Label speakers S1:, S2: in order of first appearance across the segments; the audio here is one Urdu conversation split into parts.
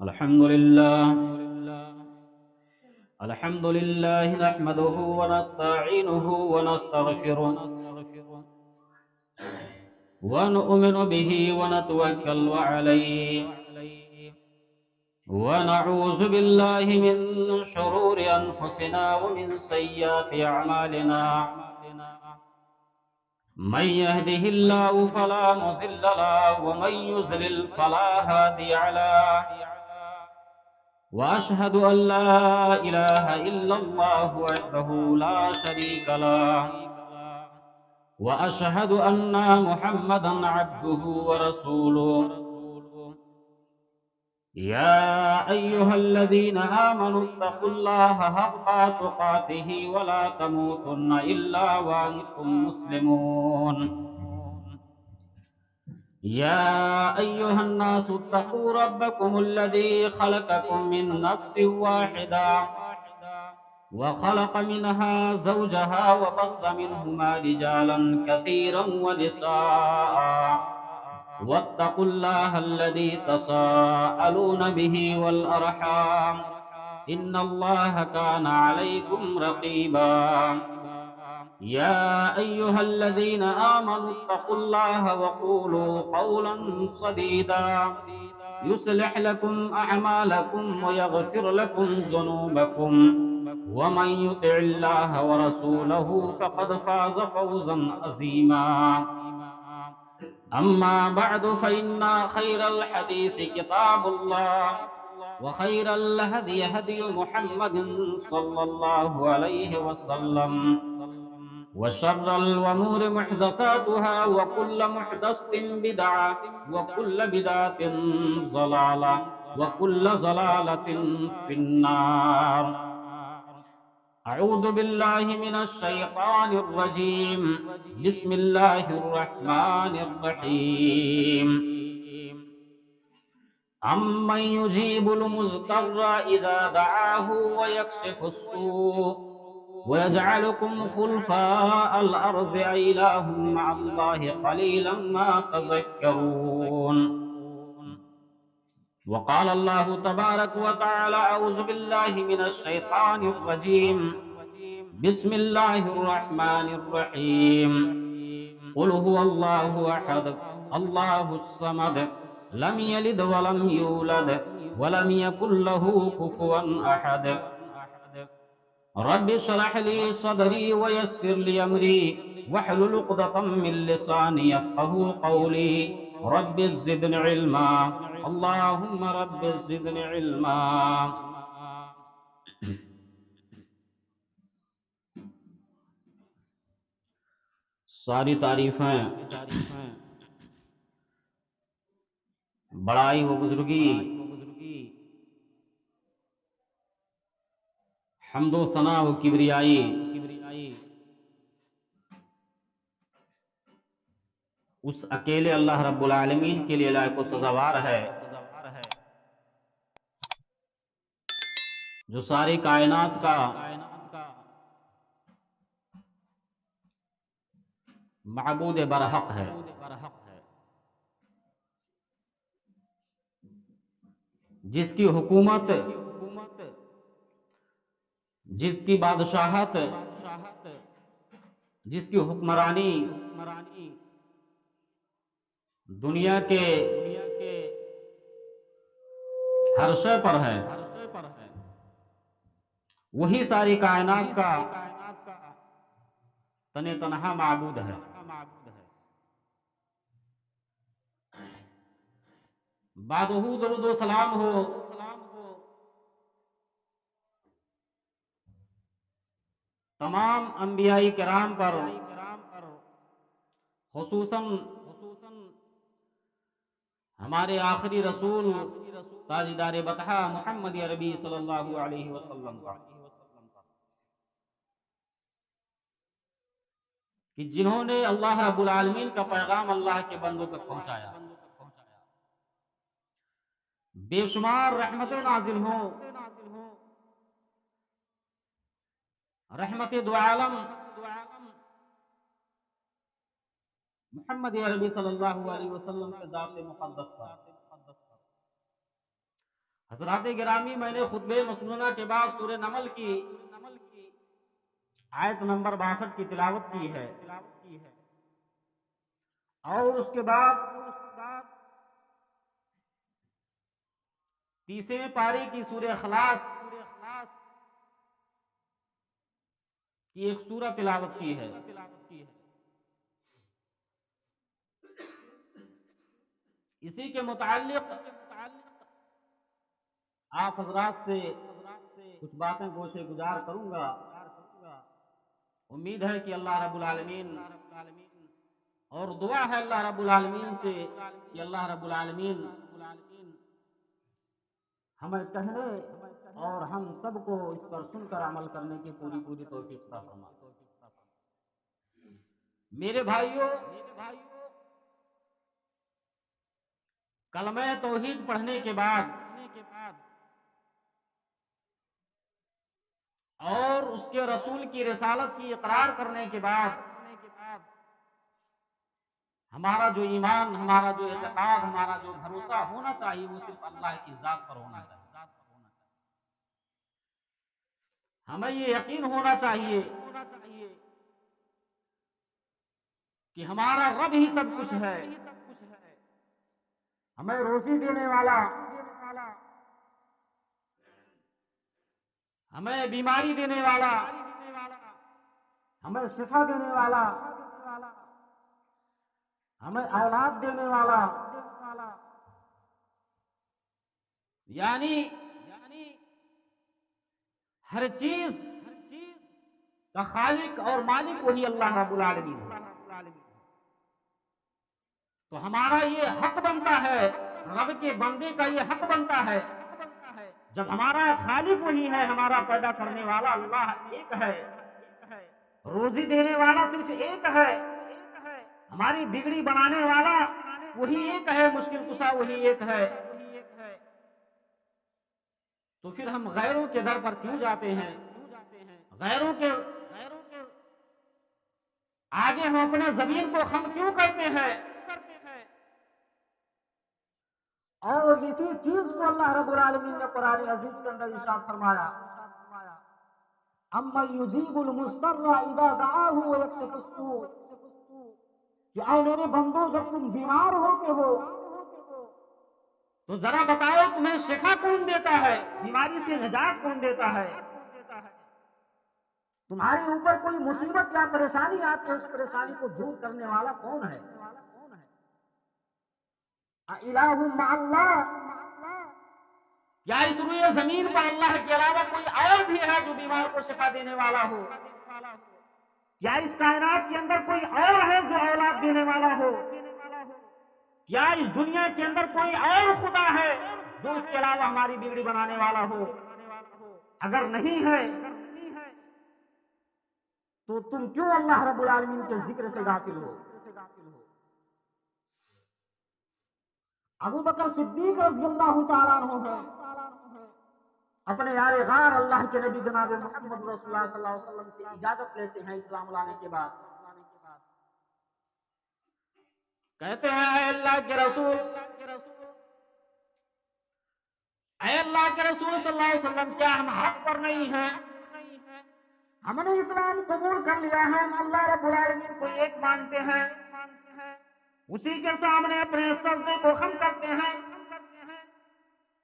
S1: الحمد لله نحمده ونستعينه ونستغفره ونؤمن به ونتوكل عليه ونعوذ بالله من شرور أنفسنا ومن سيئات أعمالنا من يهده الله فلا مضل له ومن يضلل فلا هادي له وأشهد أن لا إله إلا الله وحده لا شريك له وأشهد أن محمدا عبده ورسوله يا أيها الذين آمنوا اتقوا الله حق تقاته ولا تموتن إلا وأنتم مسلمون يا أيها الناس اتقوا ربكم الذي خلقكم من نفس واحدة وخلق منها زوجها وبث منهما رجالا كثيرا ونساء واتقوا الله الذي تساءلون به والأرحام إن الله كان عليكم رقيبا يا أيها الذين آمنوا اتقوا الله وقولوا قولا سديدا يصلح لكم أعمالكم ويغفر لكم ذنوبكم ومن يطع الله ورسوله فقد فاز فوزا عظيما أما بعد فإن خير الحديث كتاب الله وخير الهدي هدي محمد صلى الله عليه وسلم وشر الأمور محدثاتها وكل محدثة بدعة وكل بدعة ضلالة وكل ضلالة في النار. أعوذ بالله من الشيطان الرجيم. بسم الله الرحمن الرحيم. أمن يجيب المضطر إذا دعاه ويكشف السوء ويجعلكم خلفاء الأرض أإله مع الله قليلا ما تذكرون. وقال الله تبارك وتعالى أعوذ بالله من الشيطان الرجيم. بسم الله الرحمن الرحيم. قل هو الله أحد الله الصمد لم يلد ولم يولد ولم يكن له كفوا أحد. رب اشرح لي صدري ويسر لي أمري واحلل عقدة من لساني يفقهوا قولي. رب زدني علما اللهم رب زدني علما. ساری تعریفیں بڑائی و بزرگی حمد و ثنا و کبریائی اس اکیلے اللہ رب العالمین کے لیے لائق و سزاوار ہے جو ساری کائنات کا معبود برحق ہے. جس کی حکومت، جس کی بادشاہت، جس کی حکمرانی دنیا کے ہر شے پر ہے، وہی ساری کائنات کا تن تنہا معبود ہے. بعدہ درود و سلام ہو تمام انبیاء کرام پر، خصوصاً ہمارے آخری رسول تاجدار بطحہ محمد عربی صلی اللہ علیہ وسلم پر، کہ جنہوں نے اللہ رب العالمین کا پیغام اللہ کے بندوں تک پہنچایا. بے شمار رحمتیں نازل ہوں، رحمت دو عالم محمد عربی صلی اللہ علیہ وسلم کے ذات مقدس پر. حضرات گرامی، میں نے خطبہ مسنونہ کے بعد سورہ نمل کی آیت نمبر 62 کی تلاوت کی ہے، اور اس کے بعد تیسرے پارے کی سورہ اخلاص کی ایک سورہ تلاوت کی ہے۔ اسی کے متعلق آپ حضرات سے کچھ باتیں گوشے گزار کروں گا۔ امید ہے کہ اللہ رب العالمین، اور دعا ہے اللہ رب العالمین سے کہ اللہ رب العالمین ہمیں کہنے اور ہم سب کو اس پر سن کر عمل کرنے کی پوری توفیق عطا فرمائے۔ میرے بھائیوں، کلمہ توحید پڑھنے کے بعد اور اس کے رسول کی رسالت کی اقرار کرنے کے بعد ہمارا جو ایمان، ہمارا جو اعتقاد، ہمارا جو بھروسہ ہونا چاہیے وہ صرف اللہ کی ذات پر ہونا چاہیے۔ ہمیں یہ یقین ہونا چاہیے کہ ہمارا رب ہی سب کچھ ہے، ہمیں روزی دینے والا، ہمیں بیماری دینے والا، ہمیں شفا دینے والا، ہمیں اولاد دینے والا، یعنی ہر چیز کا خالق اور مالک وہی اللہ رب العالمین ہے۔ تو ہمارا یہ حق بنتا ہے، رب کے بندے کا یہ حق بنتا ہے، جب ہمارا خالق وہی ہے، ہمارا پیدا کرنے والا اللہ ایک ہے، روزی دینے والا صرف ایک ہے، ہماری بگڑی بنانے والا وہی ایک ہے، مشکل کشا وہی ایک ہے، تو پھر ہم غیروں کے در پر کیوں جاتے ہیں؟ غیروں کے آگے ہم اپنے ضمیر کو خم کیوں کرتے ہیں؟ اور اسی چیز کو اللہ رب العالمین نے قرآن عزیز کے اندر ارشاد فرمایا، اَمَّن يُجِيبُ الْمُضْطَرَّ إِذَا دَعَاهُ وَيَكْشِفُ السُّوءَ، کہ اے میرے بندو، جب تم بیمار ہوتے ہو تو ذرا بتاؤ تمہیں شفا کون دیتا ہے، بیماری سے نجات کون دیتا ہے؟ تمہارے اوپر کوئی مصیبت یا پریشانی آتی ہے، اس پریشانی کو دور کرنے والا کون ہے؟ اِلَٰهٌ مَّعَ اللَّهِ، کیا اس روئے زمین پر اللہ کے علاوہ کوئی اور بھی ہے جو بیمار کو شفا دینے والا ہو؟ کیا اس کائنات کے اندر کوئی اور ہے جو اولاد دینے والا ہو؟ کیا اس دنیا کے اندر کوئی اور خدا ہے جو اس کے علاوہ ہماری بگڑی بنانے والا ہو؟ اگر نہیں ہے تو تم کیوں اللہ رب العالمین کے ذکر سے غافل ہو؟ ابو بکر صدیق رضی اللہ تعالیٰ عنہ ہے، اپنے یار غار اللہ کے نبی جناب محمد رسول اللہ صلی اللہ علیہ وسلم سے اجازت لیتے ہیں اسلام لانے کے بعد، کہتے ہیں اے اللہ کے رسول، اے اللہ کے رسول صلی اللہ علیہ وسلم، کیا ہم حق پر نہیں ہیں؟ ہم نے اسلام قبول کر لیا ہے، ہم اللہ رب العالمین کو ایک مانتے ہیں، اسی کے سامنے اپنے سجدے کو خم کرتے ہیں،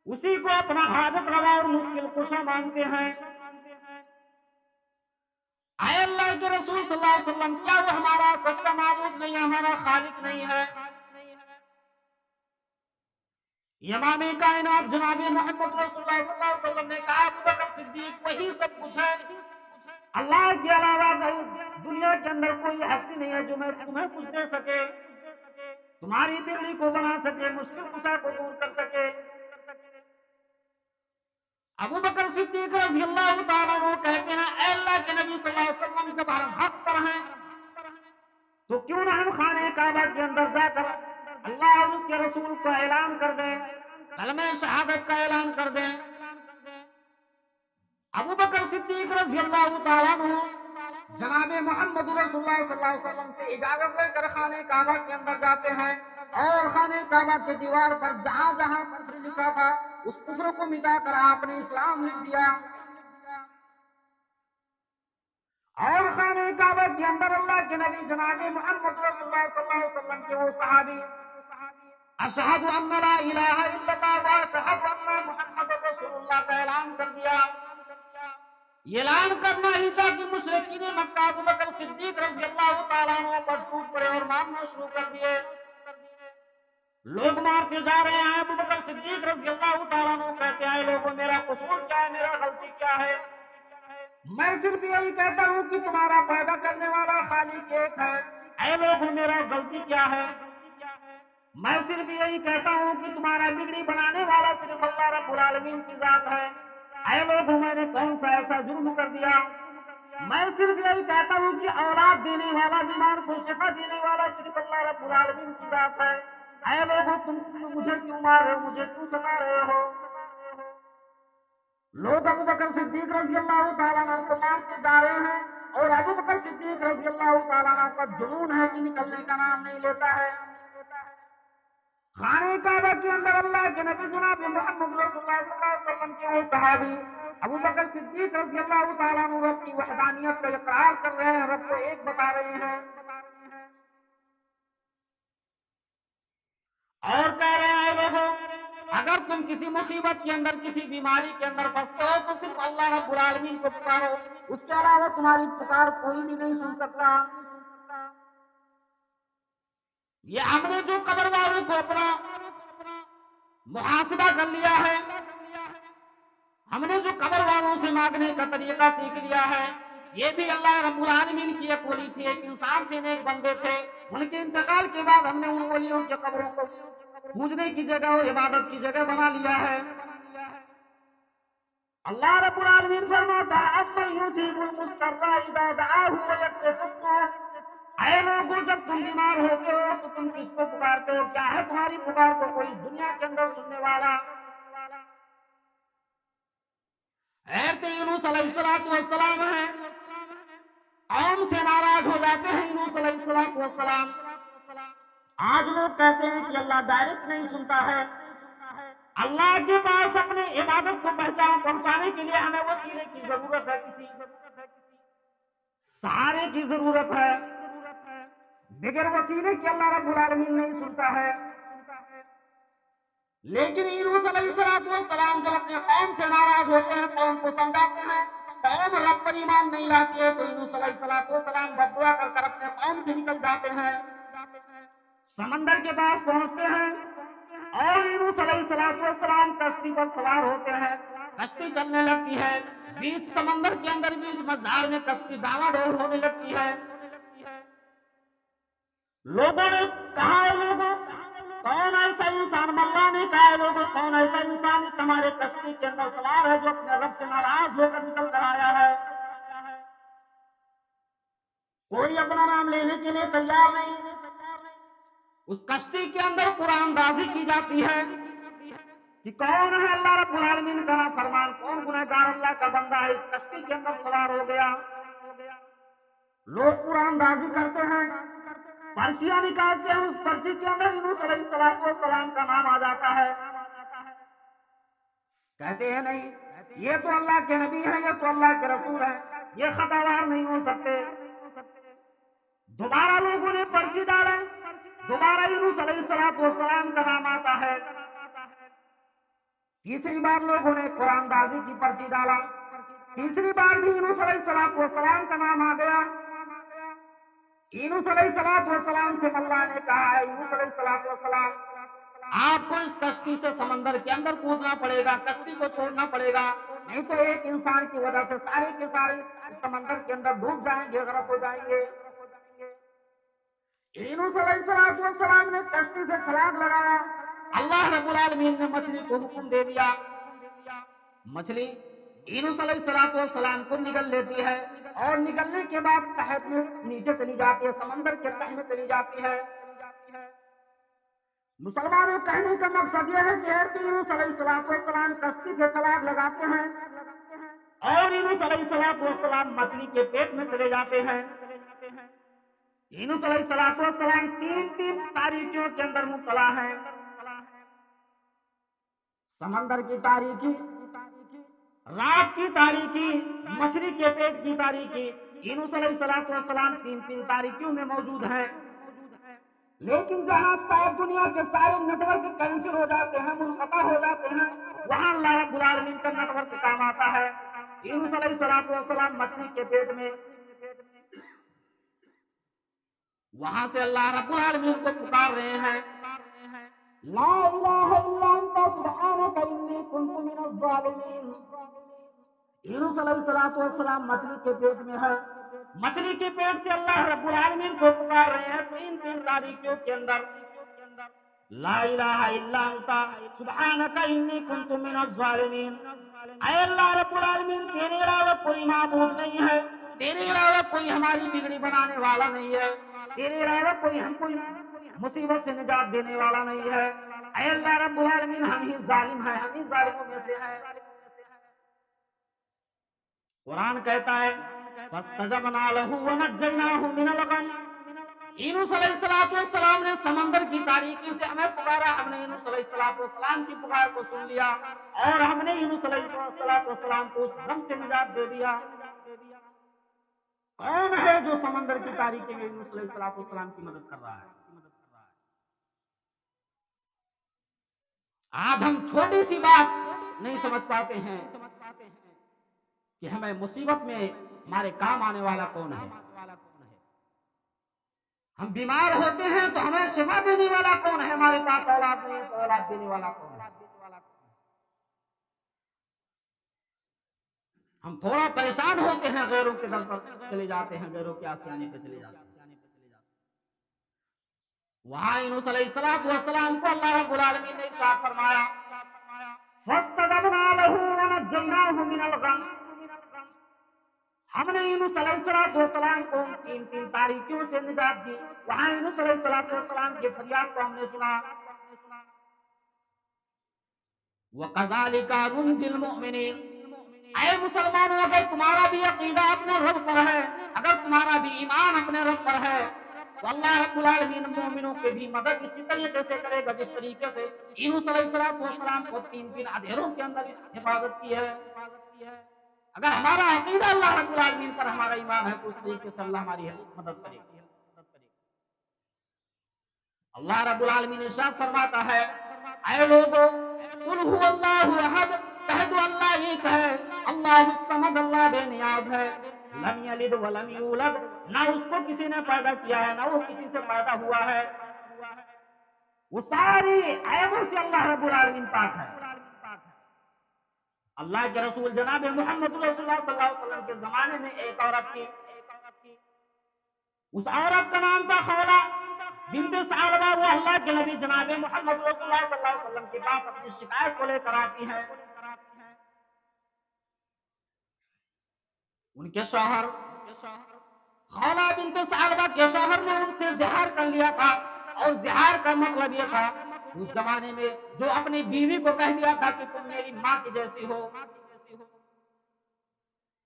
S1: اسی کو اپنا حاجت روا اور مشکل کشا مانتے ہیں۔ اے اللہ کے رسول صلی اللہ علیہ وسلم، کیا وہ ہمارا سچا معبود نہیں ہے، ہمارا خالق نہیں ہے؟ امام کائنات جناب محمد رسول اللہ صلی اللہ علیہ وسلم نے کہا، ابو بکر صدیق، وہی سب کچھ ہے، اللہ کے علاوہ دنیا کے اندر کوئی ہستی نہیں ہے جو میں تمہیں کچھ دے سکے، تمہاری بگڑی کو بنا سکے، مشکل کشا کو دور کر سکے۔ ابو بکر صدیق رضی اللہ تعالیٰ عنہ کہتے ہیں، اے اللہ کے نبی صلی اللہ علیہ وسلم، جب ہم حق پر ہیں تو کیوں نہ ہم خانہ کعبہ کے اندر جا کر اللہ اور اس کے رسول کو اعلان کر دیں، کلمہ شہادت کا اعلان کر دیں۔ ابو بکر صدیق رضی اللہ تعالیٰ عنہ جناب محمد رسول اللہ صلی اللہ علیہ وسلم سے اجازت لے کر خانہ کعبہ کے اندر جاتے ہیں، اور خانہ کعبہ کے دیوار پر جہاں جہاں کفر لکھا تھا اس کفر کو مٹا کر آپ نے اسلام لکھ دیا. اور خانہ کعبہ کے اندر اللہ کے نبی جناب محمد رسول اللہ صلی اللہ علیہ وسلم کے وہ صحابی اشہد ان لا الہ الا اللہ و اشہد ان محمد رسول اللہ کا اعلان کر دیا. یہ اعلان کرنا ہی تھا کہ مشرکین مکہ ابو بکر صدیق رضی اللہ تعالیٰ عنہ پر ٹوٹ پڑے اور مارنا شروع کر دیے. لوگ مارتے جا رہے ہیں. ابو بکر صدیق رضی اللہ تعالیٰ عنہ کہتے ہیں لوگوں میرا قصور کیا ہے, میرا غلطی کیا ہے؟ میں صرف یہی کہتا ہوں کہ تمہارا پیدا کرنے والا خالق ایک ہے. اے لوگوں میرا غلطی کیا ہے؟ میں صرف یہی کہتا ہوں کہ تمہارا بگڑی بنانے والا صرف اللہ رب العالمین کی ذات ہے. اے لوگوں میں نے کون سا ایسا جرم کر دیا؟ میں صرف یہی کہتا ہوں کہ اولاد دینے والا, بیمار کو شفا دینے والا صرف اللہ رب العالمین کی ذات ہے. اے لوگوں تم مجھے کیوں مار رہے ہو, مجھے کیوں ستا رہے ہو؟ لوگ ابو بکر صدیق رضی اللہ تعالیٰ عنہ کو مارتے جا رہے ہیں اور ابو بکر صدیق رضی اللہ تعالیٰ عنہ کا جنون ہے کہ نکلنے کا نام نہیں لیتا ہے. خانہ کعبہ کے اندر اللہ کے نبی جناب محمد رسول اللہ صلی اللہ علیہ وسلم کے وہ صحابی ابو بکر صدیق رضی اللہ تعالیٰ عنہ رب کی وحدانیت کا اقرار کر رہے ہیں, رب کو ایک بتا رہے ہیں اور کہہ رہے ہیں لوگوں اگر تم کسی مصیبت کے اندر, کسی بیماری کے اندر پھنستے ہو تو صرف اللہ رب العالمین کو پکارو, اس کے علاوہ تمہاری پکار کوئی بھی نہیں سن سکتا. یہ ہم نے جو قبر والوں کو اپنا محاسبہ کر لیا ہے, ہم نے جو قبر والوں سے مانگنے کا طریقہ سیکھ لیا ہے, یہ بھی اللہ رب العالمین کی ایک ولی تھی, ایک انسان تھے, ایک بندے تھے. ان کے انتقال کے بعد ہم نے ان ولیوں کے قبروں کو پوجنے کی جگہ اور عبادت کی جگہ بنا لیا ہے. اللہ رب العالمین فرماتا ہے اَمَّن يُجِيبُ الْمُضْطَرَّ إِذَا دَعَاهُ وَيَكْشِفُ السُّوءَ. اے لوگوں جب تم بیمار ہوتے ہو تو تم کس کو پکارتے ہو؟ کیا ہے تمہاری پکار کو کوئی اس دنیا کے اندر سننے والا؟ حضرت یونس علیہ السلام ہیں, قوم سے ناراض ہو جاتے ہیں یونس علیہ السلام. آج لوگ کہتے ہیں کہ اللہ ڈائریکٹ نہیں سنتا ہے. اللہ کے پاس اپنے عبادت کو پہنچانے کے لیے ہمیں وسیلے کی ضرورت ہے, کسی سہارے کی ضرورت ہے. بغیر وسیلے کے اللہ رب العالمین نہیں سنتا ہے. لیکن یونس علیہ السلام جب اپنے قوم سے ناراض ہوتے ہیں, قوم کو سمجھاتے ہیں, قوم رب پر ایمان نہیں لاتی ہے, تو یونس علیہ السلام بد دعا کر کر اپنے قوم سے نکل جاتے ہیں. سمندر کے پاس پہنچتے ہیں اور یونس علیہ السلام کشتی پر سوار ہوتے ہیں. کشتی چلنے لگتی ہے, بیچ سمندر کے اندر, بیچ مجھار میں کشتی ڈالا ڈول ہونے لگتی ہے. لوگوں نے کہا ہے لوگوں کون ایسا انسان, ملا نے کہا ہے لوگوں کون ایسا انسان اس ہمارے کشتی کے اندر سوار ہے جو اپنے رب سے ناراض ہو کر نکل کر آیا ہے؟ کوئی اپنا نام لینے کے لیے تیار نہیں. اس کشتی کے اندر قرآن اندازی کی جاتی ہے کہ کون ہے اللہ رب العالمین کا نافرمان, کون گنہگار اللہ کا بندہ ہے, اس کشتی کے اندر سوار ہو گیا. لوگ قرآن اندازی کرتے ہیں, پرچیاں نکالتے ہیں, اس پرچی کے اندر یونس علیہ السلام کا نام آ جاتا ہے. کہتے ہیں نہیں, یہ تو اللہ کے نبی ہے, یہ تو اللہ کے رسول ہے, یہ خطاوار نہیں ہو سکتے. دوبارہ لوگوں نے پرچی ڈالا, دوبارہ یونس علیہ السلام کا نام آتا ہے. تیسری بار لوگوں نے قرآن اندازی کی پرچی ڈالا, تیسری بار بھی یونس علیہ السلام کا نام آ گیا. یونس علیہ السلام سے اللہ نے کہا ہے یونس علیہ السلام آپ کو اس کشتی سے سمندر کے اندر کودنا پڑے گا, کشتی کو چھوڑنا پڑے گا, نہیں تو ایک انسان کی وجہ سے سارے کے سارے سمندر کے اندر ڈوب جائیں گے, غرق ہو جائیں گے. یونس علیہ السلام نے کشتی سے چھلانگ لگایا, اللہ رب العالمین نے مچھلی کو حکم دے دیا, مچھلی یونس علیہ السلام کو نگل لیتی ہے اور نگلنے کے بعد تحت میں نیچے چلی جاتی ہے, سمندر کے تہہ میں چلی جاتی ہے. مسلمانوں کہنے کا مقصد یہ ہے کہ حضرت یونس علیہ السلام کشتی سے چھلانگ لگاتے ہیں اور یونس علیہ السلام مچھلی کے پیٹ میں چلے جاتے ہیں. یونس علیہ السلام تین تاریکیوں کے اندر مبتلا ہیں. سمندر کی تاریکی، رات کی تاریکی، مچھلی کے پیٹ کی تاریکی، یونس علیہ الصلوۃ والسلام تین تین تاریکیوں میں موجود ہیں۔ لیکن جہاں ساری دنیا کے سارے نیٹ ورک کینسل ہو جاتے ہیں، منقطع ہو جاتے ہیں، وہاں اللہ رب العالمین کا نیٹ ورک کام آتا ہے۔ یونس علیہ الصلوۃ والسلام مچھلی کے پیٹ میں، وہاں سے اللہ رب العالمین کو پکار رہے ہیں، لا الہ الا انت سبحانک انی کنت من الظالمین۔ یونس علیہ الصلوۃ والسلام مچھلی کے پیٹ میں ہے، مچھلی کے پیٹ سے اللہ رب العالمین کو پکار رہے ہیں تین تین تاریکیوں کے اندر، لا الہ الا انت سبحانک انی کنت من الظالمین۔ اے اللہ رب العالمین، تیرے علاوہ کوئی معبود نہیں ہے، تیرے علاوہ کوئی ہماری بگڑی بنانے والا نہیں ہے، تیرے علاوہ کوئی ہم کو مصیبت سے نجات دینے والا نہیں ہے۔ اے اللہ رب العالمین، ہم ہی ظالم ہیں، ہم ہی ظالموں میں سے ہیں۔ قرآن کہتا ہے فاستجبنا له ونجيناه من الغم۔ یونس علیہ الصلوۃ والسلام نے سمندر کی تاریکی سے ہمیں پکارا، ہم نے یونس علیہ الصلوۃ والسلام کی پکار کو سن لیا اور ہم نے یونس علیہ الصلوۃ والسلام کو اس غم سے نجات دے دیا۔ کون ہے جو سمندر کی تاریکی میں یونس علیہ الصلوۃ والسلام کی مدد کر رہا ہے؟ آج ہم چھوٹی سی بات نہیں سمجھ پاتے ہیں کہ ہمیں مصیبت میں ہمارے کام آنے والا کون ہے۔ ہم بیمار ہوتے ہیں تو ہمیں شفا دینے والا کون ہے، ہمارے پاس اولاد نہیں تو اولاد دینے والا کون ہے۔ ہم تھوڑا پریشان ہوتے ہیں، غیروں کے در پر چلے جاتے ہیں، غیروں کے آسیانے پہ چلے جاتے ہیں۔ وہاں یونس علیہ الصلوۃ والسلام کو اللہ رب العالمین نے ارشاد فرمایا فاستجبنا له ونجيناه من الغم۔ ہم نے یونس علیہ الصلوۃ والسلام کو تین تین تاریکیوں سے نجات دی۔ وہاں یونس علیہ الصلوۃ والسلام کی فریاد کو ہم نے سنا۔ وَكَذَلِكَ نُنْجِي الْمُؤْمِنِينَ۔ اے مسلمانوں، اگر تمہارا بھی عقیدہ اپنے رب پر ہے، اگر تمہارا بھی ایمان اپنے رب پر ہے، تو اللہ رب العالمین مومنوں کی بھی مدد اسی طریقے سے کرے گا جس طریقے سے یونس علیہ الصلوۃ والسلام کو تین تین اندھیروں کے اندر حفاظت کی ہے۔ اگر ہمارا عقیدہ اللہ رب العالمین پر، ہمارا ایمان ہے، تو اس طریقے سے اللہ ہماری مدد کرے گا۔ اللہ رب العالمین ارشاد فرماتا ہے اے لوگو قل هو اللہ احد، کہہ دو اللہ ایک ہے، اللہ الصمد، اللہ بے نیاز ہے، لم یلد ولم یولد، نہ اس کو کسی نے پیدا کیا ہے نہ وہ کسی سے پیدا ہوا ہے۔ وہ ساری عیبوں سے اللہ رب العالمین پاک ہے۔ اللہ کے رسول جناب محمد رسول اللہ صلی اللہ علیہ وسلم کے زمانے میں ایک عورت تھی، اس عورت کا نام تھا خولہ بنت ثعلبہ۔ وہ اللہ کے نبی جناب محمد رسول اللہ صلی اللہ علیہ وسلم کے پاس اپنی شکایت کو لے کر آتی ہے۔ ان کے شوہر خولہ بنت ثعلبہ کے شوہر نے ان سے زہار کر لیا تھا، اور زہار کا مطلب یہ تھا اس زمانے میں جو اپنی بیوی کو کہہ دیا تھا کہ تم میری ماں کی جیسی ہو،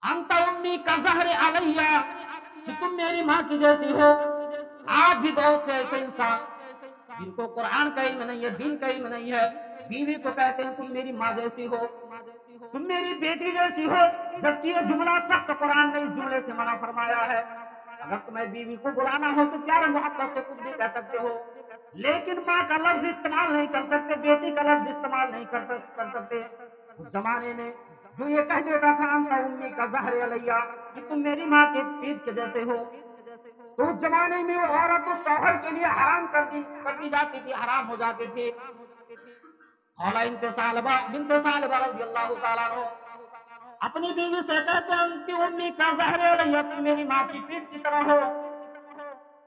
S1: انت امی کا زہر علیہ، کہ تم میری ماں کی جیسی ہو۔ آج بھی بہت سے ایسے انسان جن کو قرآن کا علم نہیں ہے، دین کا علم نہیں ہے، بیوی کو کہتے ہیں تم میری ماں جیسی ہو، تم میری بیٹی جیسی ہو، جبکہ یہ جملہ سخت قرآن نے اس جملے سے منع فرمایا ہے۔ اگر تمہیں بیوی کو بلانا ہو تو پیار محبت سے کچھ بھی کہہ سکتے ہو، لیکن ماں کا لفظ استعمال نہیں کر سکتے، بیٹی کا لفظ استعمال نہیں کر سکتے۔ اس زمانے میں جو یہ کہہ دیتا تھا انت امی کا زہر علیہ، کہ تم میری ماں کے پیٹ کے جیسے ہو، تو اس زمانے میں وہ عورت اس شوہر کے لیے حرام کر دی جاتی تھی، حرام ہو جاتی تھی۔ خولہ بنت ثعلبہ رضی اللہ تعالیٰ عنہ اپنی بیوی سے کہتے ہیں انت امی کا زہر علیہ، تم میری ماں کی پیٹ کی طرح ہو،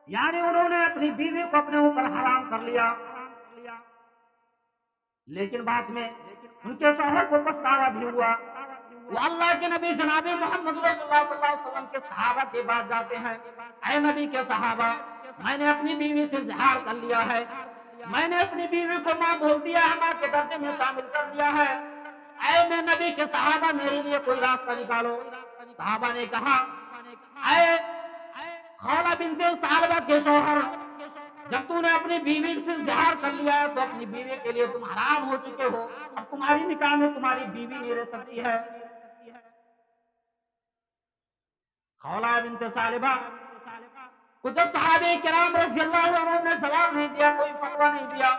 S1: یعنی انہوں نے اپنی بیوی کو اپنے اوپر حرام کر لیا۔ لیکن بعد میں ان کے شوہر کو پچھتاوا بھی ہوا۔ وہ اللہ کے نبی جناب محمد رسول اللہ صلی اللہ علیہ وسلم کے صحابہ کے بعد جاتے ہیں، اے نبی کے صحابہ، میں نے اپنی بیوی سے زہار کر لیا ہے، میں نے اپنی بیوی کو ماں بول دیا ہے، ماں کے درجے میں شامل کر دیا ہے، اے میں نبی کے صحابہ میرے لیے کوئی راستہ نکالو۔ صحابہ نے کہا اے خولہ بنت ثعلبہ کے شوہر، جب تو نے اپنی بیوی سے زہار کر لیا ہے تو اپنی بیوی کے لیے تم حرام ہو چکے ہو، اب اب تمہاری نکاح میں تمہاری بیوی نہیں رہ سکتی ہے۔ خولہ بنت ثعلبہ کو جب صحابہ کرام رضی اللہ عنہ نے جواب نہیں دیا، کوئی فتویٰ نہیں دیا،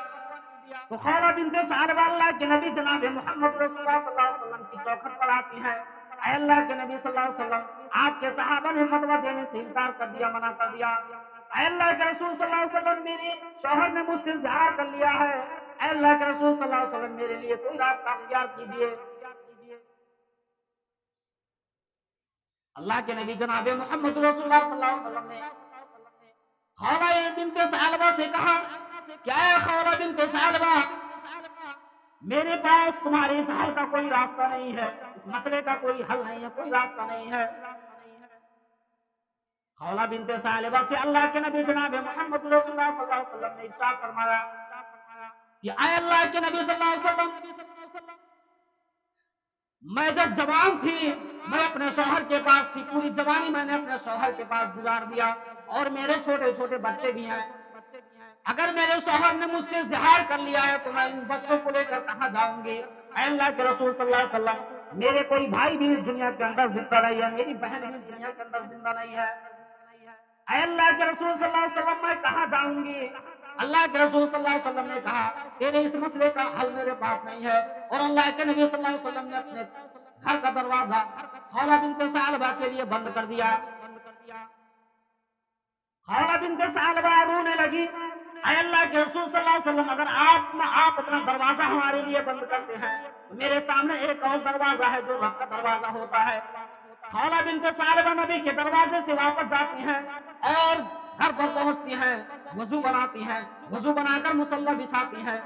S1: تو خولہ بنت ثعلبہ اللہ کے نبی جناب محمد رسول اللہ صلی اللہ علیہ وسلم کی چوکھٹ پر آتی ہے، اے اللہ کے نبی صلی اللہ علیہ وسلم، آپ کے صحابہ نے فتویٰ دینے سے انکار کر دیا، منع کر دیا، اے اللہ کے رسول صلی اللہ علیہ وسلم، میرے شوہر نے مجھ سے زہار کر لیا ہے، اے اللہ کے رسول صلی اللہ علیہ وسلم، میرے لیے کوئی راستہ اختیار کیجیے۔ اللہ کے نبی جناب محمد رسول اللہ صلی اللہ علیہ وسلم نے خولہ بنت ثعلبہ سے کہا، کیا ہے خولہ بنت ثعلبہ، میرے پاس تمہارے اس حل کا کوئی راستہ نہیں ہے، اس مسئلے کا کوئی حل نہیں ہے، کوئی راستہ نہیں ہے۔ خولہ بنت ثعلبہ سے اللہ کے نبی جناب محمد رسول اللہ صلی اللہ علیہ وسلم نے ارشاد فرمایا کہ اے اللہ کے نبی صلی اللہ علیہ وسلم، میں جب جوان تھی میں اپنے شوہر کے پاس تھی، پوری جوانی میں نے اپنے شوہر کے پاس گزار دیا، اور میرے چھوٹے چھوٹے بچے بھی ہیں، اگر میرے شوہر نے مجھ سے زہار کر لیا ہے تو میں ان بچوں کو لے کر کہاں جاؤں گی؟ اے اللہ کے رسول صلی اللہ علیہ وسلم، میرے کوئی بھائی بھی اس دنیا کے اندر زندہ نہیں ہے، میری بہن بھی اس دنیا کے اندر زندہ نہیں ہے، اے اللہ کے رسول صلی اللہ علیہ وسلم، میں کہاں جاؤں گی؟ اللہ کے رسول صلی اللہ علیہ وسلم نے کہا، تیرے اس مسئلے کا حل میرے پاس نہیں ہے، اور اللہ کے نبی صلی اللہ علیہ وسلم نے اپنے گھر کا دروازہ خولہ بنت ثعلبہ کے لیے بند کر دیا۔ خولہ بنت ثعلبہ رونے لگی، اے اللہ کے رسول صلی اللہ علیہ وسلم، اگر آپ اپنا دروازہ ہمارے لیے بند کرتے ہیں تو میرے سامنے ایک اور دروازہ ہے جو رب کا دروازہ ہوتا ہے۔ خولہ بنت ثعلبہ نبی کے دروازے سے واپس جاتی ہیں اور گھر پر پہنچتی ہیں، وضو بناتی ہیں، وضو بنا کر مصلی بچھاتی ہیں،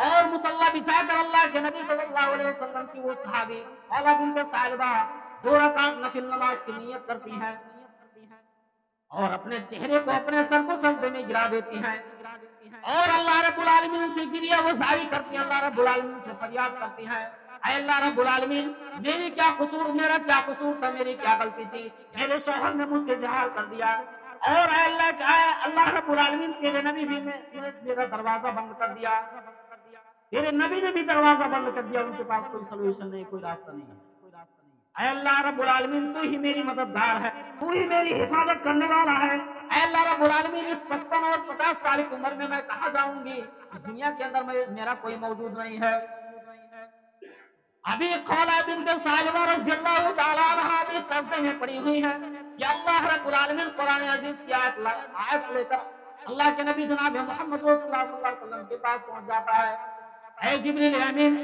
S1: اور مصلی بچھا کر اللہ کے نبی صلی اللہ علیہ وسلم کی وہ صحابی خولہ بنت ثعلبہ 2 رکعت نفل نماز کی نیت کرتی ہیں، اور اپنے چہرے کو، اپنے سر کو سجدے میں گرا دیتی ہیں، اور اللہ رب العالمین سے گریہ وزاری کرتی ہیں، اللہ رب العالمین سے فریاد کرتی ہیں، اے اللہ رب العالمین، میرا کیا قصور تھا، میری کیا غلطی تھی، میرے شوہر نے مجھ سے زہار کر دیا، اور اے اللہ رب العالمین، تیرے نبی بھی نے میرا دروازہ بند کر دیا، تیرے نبی نے بھی دروازہ بند کر دیا، ان کے پاس کوئی سلوشن نہیں، کوئی راستہ نہیں ہے، اے اللہ رب العالمین، تو ہی میری مددگار ہے، تو ہی میری حفاظت کرنے والا ہے، اے اللہ رب العالمین، اس 55 اور 50 سال کی عمر میں کہاں جاؤں گی؟ دنیا کے اندر میرا کوئی موجود نہیں ہے۔ ابھی خولہ بنت ثعلبہ رضی اللہ تعالیٰ عنہا بھی سجدے میں پڑی ہوئی ہے کہ اللہ رب العالمین قرآن عزیز کی آیت لے کر اللہ کے نبی جناب محمد رسول اللہ صلی اللہ علیہ وسلم کے پاس پہنچ جاتا ہے، اے جبریل امین،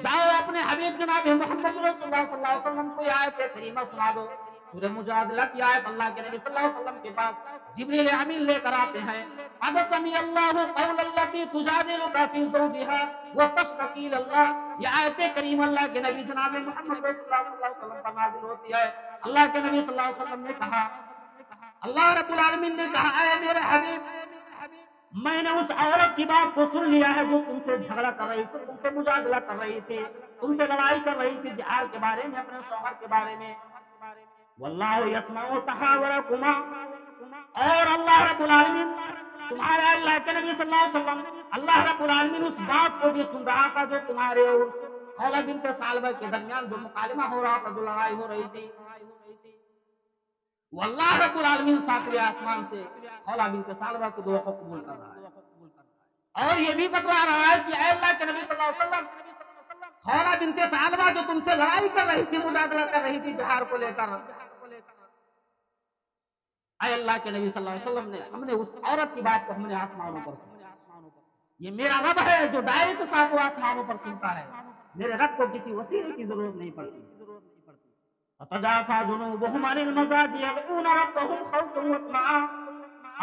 S1: جاؤ اپنے حبیب جناب محمد رسول اللہ صلی اللہ علیہ وسلم کو آیت کریمہ سنا دو۔ سورہ مجادلہ کی آیت اللہ کے نبی صلی اللہ علیہ وسلم کے پاس جبریل امین لے کر آتے ہیں، قد سمع اللہ قول التی تجادلک فی زوجہا وتشتکی الی اللہ، یہ آیت کریم اللہ کے نبی جناب محمد رسول اللہ صلی اللہ علیہ وسلم پر نازل ہوتی ہے۔ اللہ کے نبی صلی اللہ علیہ وسلم نے کہا، اللہ رب العالمین نے کہا، اے میرے حبیب، میں نے اس عورت کی بات کو سن لیا ہے جو تم سے جھگڑا کر رہی تھی، تم سے مجادلہ کر رہی تھی، تم سے لڑائی کر رہی تھی جہاد کے بارے میں، اپنے شوہر کے بارے میں، واللہ یسمع تحاورکما، اور اللہ رب العالمین تمہارے، اللہ کے نبی صلی اللہ علیہ وسلم، اللہ رب العالمین اس بات کو بھی سن رہا تھا جو تمہارے اور خولہ بنت ثعلبہ کے درمیان جو مکالمہ ہو رہا تھا، جو لڑائی ہو رہی تھی، واللہ رب العالمین 7ویں آسمان سے خولہ بنت ثعلبہ کی دعا کو قبول کر رہا ہے، اور یہ بھی بتلا رہا ہے کہ اے اللہ کے نبی صلی اللہ علیہ وسلم، خولہ بنت ثعلبہ جو تم سے لڑائی کر رہی تھی، مجادلہ کر رہی تھی جہار کو لے کر، اے اللہ کے نبی صلی اللہ علیہ وسلم نے، ہم نے اس عورت کی بات کو ہم نے آسمانوں پر سنا، یہ میرا رب ہے جو ڈائریکٹ 7 آسمانوں پر سنتا ہے، میرے رب کو کسی وسیلے کی ضرورت نہیں پڑتی۔ تتجافى جنوبهم عن المضاجع يدعون ربهم خوفا وطمعا،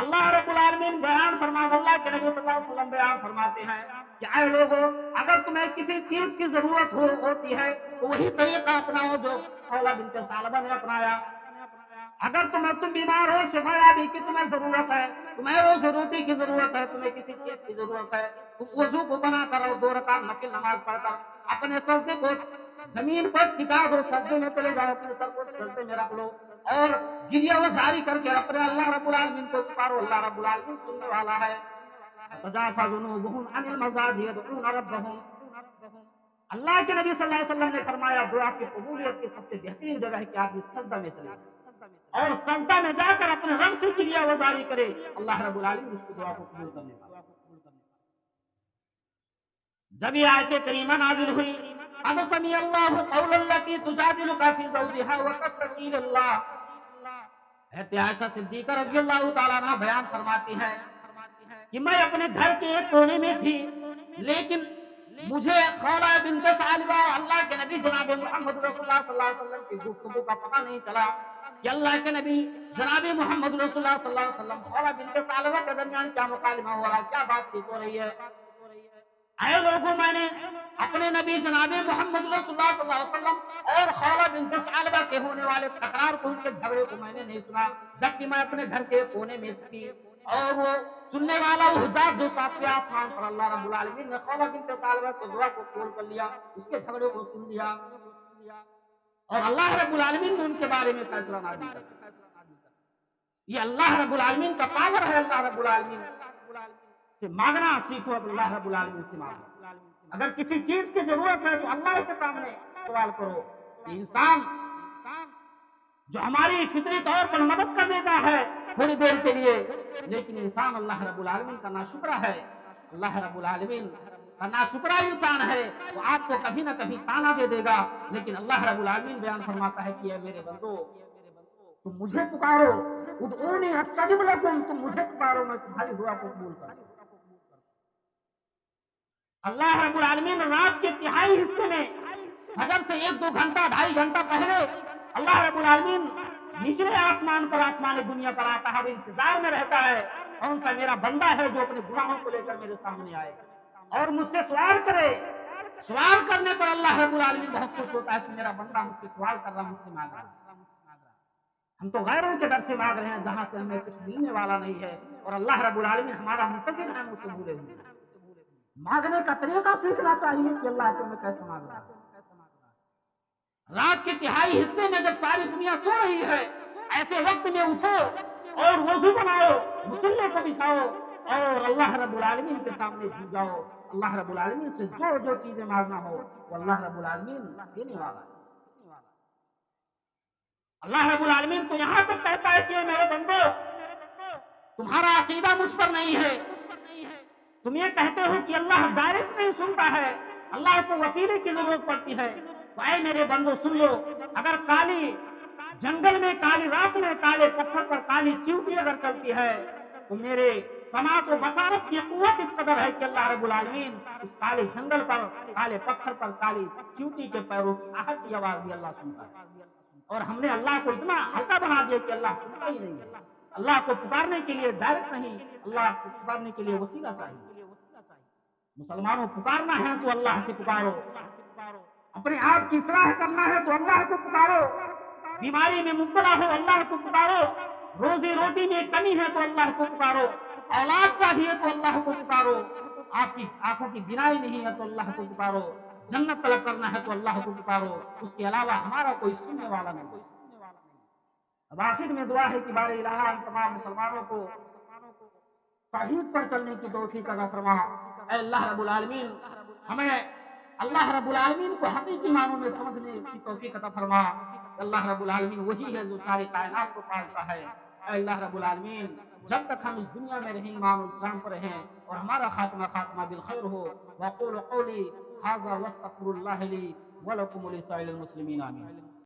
S1: اللہ رب العالمین بیان فرماتا، اللہ کے نبی صلی اللہ علیہ وسلم بیان فرماتے ہیں کہ اے لوگوں، اگر تمہیں کسی چیز کی ضرورت ہوتی ہے تو وہی طریقہ اپناؤ جو خولہ بنت ثعلبہ نے اپنایا، اگر تم بیمار ہو، شفایابی کی تمہیں ضرورت ہے، تمہیں روزی روٹی کی ضرورت ہے، تمہیں کسی چیز کی ضرورت ہے، تم وضو کو بنا کر اور 2 رکعت نفل نماز پڑھ کر اپنے سجدے کو زمین پر ٹکا دو، سجدے میں چلے جاؤ، اپنے سر کو سجدے میں رکھ لو، اور گریہ وزاری کر کے اپنے اللہ رب العالمین کو پکارو، اللہ رب العالمین سننے والا ہے۔ تتجافى جنوبهم عن المضاجع يدعون ربهم،
S2: اللہ کے نبی صلی اللہ علیہ وسلم نے فرمایا دعا کی قبولیت کی سب سے بہترین جگہ ہے کہ آدمی سجدہ میں چلے جائے اور سجدہ میں جا کر اپنے رب سے کلیہ وزاری کرے، اللہ رب العالمین اس کی دعا کو قبول کرنے والا۔ جب یہ آیت کریمہ نازل ہوئی، قد سمع اللہ قول التی تجادلک فی زوجہا وتشتکی الی اللہ، حضرت عائشہ صدیقہ رضی اللہ تعالیٰ عنہ بیان فرماتی ہے کہ میں اپنے گھر کے ایک کونے میں تھی، لیکن مجھے خولہ بنت ثعلبہ اللہ کے نبی جناب محمد رسول اللہ صلی اللہ علیہ وسلم کی گفتگو کا پتہ نہیں چلا کہ اللہ کے نبی جناب محمد رسول اللہ صلی اللہ علیہ وسلم خولہ بنت ثعلبہ کے درمیان کیا مکالمہ ہو رہا ہے، کیا بات چیت ہو رہی ہے۔ اے لوگوں، میں نے اپنے نبی جناب محمد رسول اللہ صلی اللہ علیہ وسلم اور خولہ بنت ثعلبہ کے ہونے والے تکرار کو، ان کے جھگڑے کو میں نے نہیں سنا، جبکہ میں اپنے گھر کے کونے میں تھی اور وہ سننے والا وہ حجاب جو ساتویں آسمان پر اللہ رب العالمین نے خولہ بنت ثعلبہ کے دعا کو قبول کر لیا، اس کے جھگڑے کو سن لیا اور اللہ رب العالمین نے ان کے بارے میں فیصلہ نازل کر دیا۔ یہ اللہ رب العالمین کا پاور ہے۔ اللہ رب العالمین سے مانگنا سیکھو، اب اللہ رب العالمین سے مانگو۔ اگر کسی چیز کی ضرورت ہے تو اللہ کے سامنے سوال کرو۔ انسان جو ہماری فطری طور پر مدد کر دیتا ہے تھوڑی دیر کے لیے، لیکن انسان اللہ رب العالمین کا ناشکرا ہے، اللہ رب العالمین کا ناشکرا انسان ہے، وہ آپ کو کبھی نہ کبھی تانا دے دے گا، لیکن اللہ رب العالمین بیان فرماتا ہے کہ اے میرے بندو، تم مجھے پکارو، ادعونی استجب لکم، تم مجھے پکارو میں تمہاری دعا کو قبول کروں۔ اللہ رب العالمین رات کے تہائی حصے میں فجر سے 1-2 گھنٹہ 2.5 گھنٹہ پہلے اللہ رب العالمین نچلے آسمان پر، آسمان دنیا پر آتا ہے، انتظار میں رہتا ہے کون سا میرا بندہ ہے جو اپنے گناہوں کو لے کر میرے سامنے آئے اور مجھ سے سوال کرے۔ سوال کرنے پر اللہ رب العالمین بہت خوش ہوتا ہے کہ میرا بندہ مجھ سے سوال کر رہا، مجھ سے مانگ رہا۔ ہم تو غیروں کے در سے مانگ رہے ہیں جہاں سے ہمیں کچھ ملنے والا نہیں ہے، اور اللہ رب العالمین ہمارا منتظر ہے، مجھ سے بھولے ہوئے ہیں۔ مانگنے کا طریقہ سیکھنا چاہیے کہ اللہ سے میں کیسے مانگ رہا ہوں۔ رات کے تہائی حصے میں جب ساری دنیا سو رہی ہے، ایسے وقت میں اٹھو اور وضو بناؤ، مصلی کو بچھاؤ اور اللہ رب العالمین کے سامنے جھک جاؤ۔ اللہ رب العالمین سے جو جو چیزیں مانگنا ہو وہ اللہ رب العالمین دینے والا ہے۔ اللہ رب العالمین تو یہاں تک کہتا ہے کہ میرے بندو، تمہارا عقیدہ مجھ پر نہیں ہے، تم یہ کہتے ہو کہ اللہ ڈائریکٹ نہیں سنتا ہے، اللہ کو وسیلے کی ضرورت پڑتی ہے، تو اے میرے بندو سن لو، اگر کالی جنگل میں، کالی رات میں، کالے پتھر پر کالی چیونٹی اگر چلتی ہے تو میرے سماعت و بصارت کی قوت اس قدر ہے کہ اللہ رب العالمین اس کالے جنگل پر، کالے پتھر پر، کالی چیونٹی کے پیروں کی آہٹ کی آواز بھی اللہ سنتا ہے۔ اور ہم نے اللہ کو اتنا ہلکا بنا دیا کہ اللہ سنتا ہی نہیں ہے۔ اللہ کو پکارنے کے لیے ڈائریکٹ نہیں، اللہ کو پکارنے کے لیے وسیلہ چاہیے۔ مسلمانوں، پکارنا ہے تو اللہ سے پکارو، اپنے آپ کی اصلاح کرنا ہے تو اللہ کو پکارو، بیماری میں مبتلا ہو اللہ کو پکارو، روزی روٹی میں کمی ہے تو اللہ کو پکارو، اولاد چاہیے تو اللہ کو پکارو، آپ کی آنکھوں کی بینائی نہیں ہے تو اللہ کو پکارو، جنت طلب کرنا ہے تو اللہ کو پکارو، اس کے علاوہ ہمارا کوئی سننے والا نہیں۔ اب آخر میں دعا ہے کہ بار الہ ہم تمام مسلمانوں کو توحید پر چلنے کی توفیق عطا فرما۔ اے اللہ رب العالمین، ہمیں اللہ رب العالمین کو حقیقی معنوں میں سمجھنے کی توفیق عطا فرما۔ اللہ رب العالمین وہی ہے جو ساری کائنات کو پالتا ہے۔ اے اللہ رب العالمین، جب تک ہم اس دنیا میں رہیں ایمان و اسلام پر رہیں اور ہمارا خاتمہ بالخیر ہو۔ وقول قولی ھذا واستغفر اللہ لی ولکم ولسائر المسلمین، آمین۔